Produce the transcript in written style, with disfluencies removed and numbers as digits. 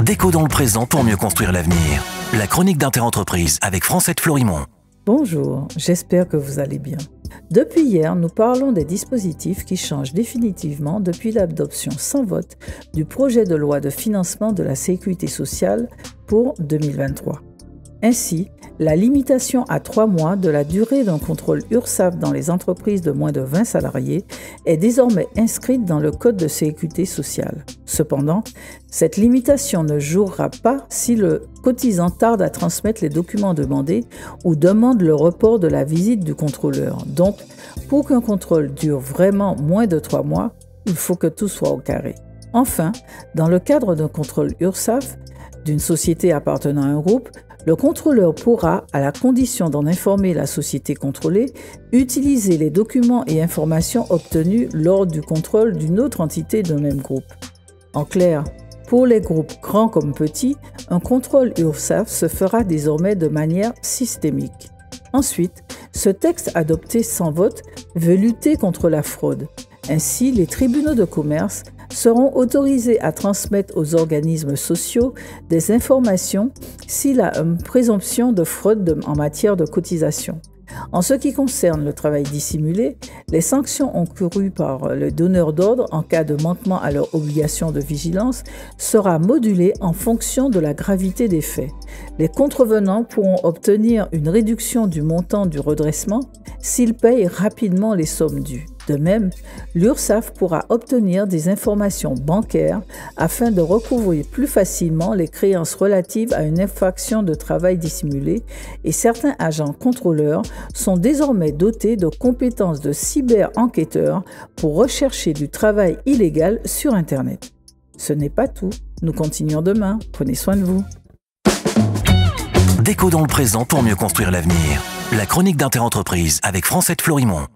Déco dans le présent pour mieux construire l'avenir. La chronique d'Interentreprise avec France 7 Florimont. Bonjour, j'espère que vous allez bien. Depuis hier, nous parlons des dispositifs qui changent définitivement depuis l'adoption sans vote du projet de loi de financement de la sécurité sociale pour 2023. Ainsi, la limitation à 3 mois de la durée d'un contrôle URSSAF dans les entreprises de moins de 20 salariés est désormais inscrite dans le Code de sécurité sociale. Cependant, cette limitation ne jouera pas si le cotisant tarde à transmettre les documents demandés ou demande le report de la visite du contrôleur. Donc, pour qu'un contrôle dure vraiment moins de 3 mois, il faut que tout soit au carré. Enfin, dans le cadre d'un contrôle URSSAF d'une société appartenant à un groupe, le contrôleur pourra, à la condition d'en informer la société contrôlée, utiliser les documents et informations obtenus lors du contrôle d'une autre entité d'un même groupe. En clair, pour les groupes grands comme petits, un contrôle URSSAF se fera désormais de manière systémique. Ensuite, ce texte adopté sans vote veut lutter contre la fraude. Ainsi, les tribunaux de commerce seront autorisés à transmettre aux organismes sociaux des informations s'il a une présomption de fraude en matière de cotisation. En ce qui concerne le travail dissimulé, les sanctions encourues par les donneurs d'ordre en cas de manquement à leur obligation de vigilance sera modulée en fonction de la gravité des faits. Les contrevenants pourront obtenir une réduction du montant du redressement s'ils payent rapidement les sommes dues. De même, l'URSSAF pourra obtenir des informations bancaires afin de recouvrer plus facilement les créances relatives à une infraction de travail dissimulé et certains agents contrôleurs sont désormais dotés de compétences de cyber-enquêteurs pour rechercher du travail illégal sur Internet. Ce n'est pas tout. Nous continuons demain. Prenez soin de vous. Déco dans le présent pour mieux construire l'avenir. La chronique d'Interentreprise avec France 7 Florimont.